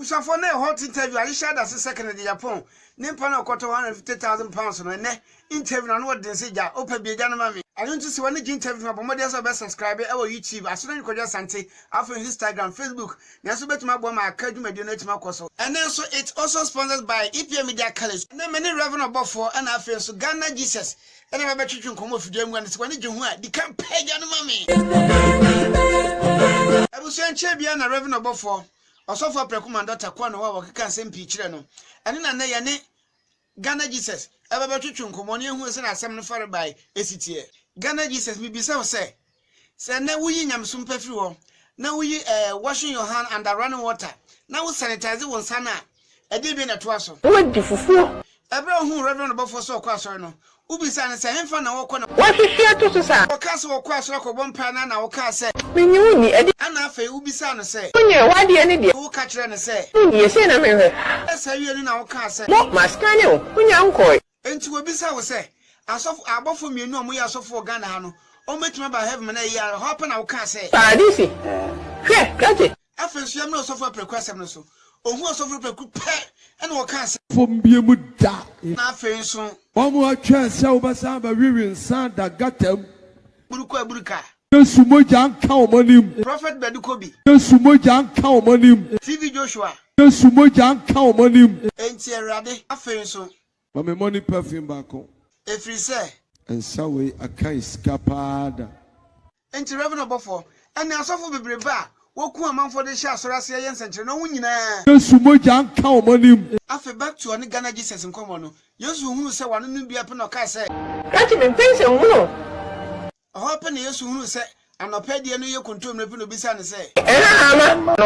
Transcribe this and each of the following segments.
Abusafo na hot interview Alisha da second in Japan. Nimpa na okoto £150,000 no ne interview na no wode se ja opa bieja no mame. I don't see one interview na bomode so be subscribe e wo YouTube aso na nkodja sante afo Instagram Facebook na so betuma bo ma akadwumadi no atima koso. And then so it's also sponsored by EPM Media College. Na many revenue bofo and afi so Ghana Jesus. And na be twetwe nkomo fidua mu na se wani gyehu a di kan page no mame. Abusu enche bia na revenue bofo Osofo Prekumanda takwa no wa keka nsem pi kire no ene na na ye ne Ghana Jesus ebebe twetwe nkomo ne ehu se na asem no fare bai esitie Ghana Jesus bibisa wo se na wuyi nyamsum pafiri ho na wuyi washing your hand under running water na wo sanitize won sana ade bi na to aso wo di fufuo ebere hu reverend bofo so kwa aso no ubisa ne se hemfa na wo kɔ na wo hwehwe to so sa wo ka so wo kwa aso ko bompa na wo ka se menyi woni ade ana afa ubisa no se onye wade ne de wo ka kire ne se ye se na mehwe esa wie ni na wo ka se mo maskane o onya nkoi enti wo bisa wo se asofo abofo mienu omo ya asofo Ghana ha no o metuma ba heaven na ya hope na wo ka se paradisi hwe kate afensu yam na asofo prekwasem no so ohun asofo preku pe ene wo ka se fom biemu da na afensu omo atwa se obasa ba wiwi nsa da gatam buruka Yesu moja nka omonim Prophet Bedukobi Yesu moja nka omonim TV Joshua Yesu moja nka omonim enti erade afensu mame money perfume bako efri se ensawe akai skapada enti revenue bofo ene asofo bebreba woku amanfo de hye asorase ye nsenkyere no nyina Yesu moja nka omonim afe back to on Ghana Jesus nkomo no Yesu hunu se wano no bia pe no ka se kate me pense mu no hope na Yesu hunu se anopade no ye kontom na pe no bisa ne se ama no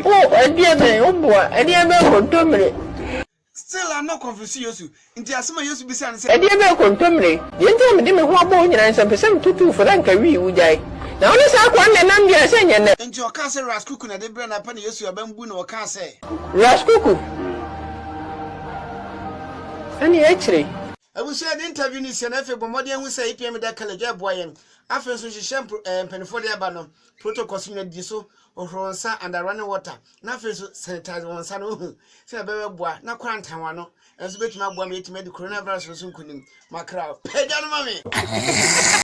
o adie be o boa adie be kontomre still I'm not confused Yesu nti asema Yesu bisa ne se adie be kontomre ye ntia me de me ho abo nyina nsam pesem tutu for anka wi wujai na oni sa kwa nne nam dia se nyene nti o ka se raskuku na de bre na pa na Yesu abambu na o ka se raskuku ani echire abusu ade interview ni se na fe bomode hu se EPM Media College aboyen afen so hihye mpenifo de aba no protocols ni di so ohronsa under running water na fe so sanitize wonsa no hu se bebe boa na quarantine wa no enso betuma boa me yetima di coronavirus so nkunim makra pega no mame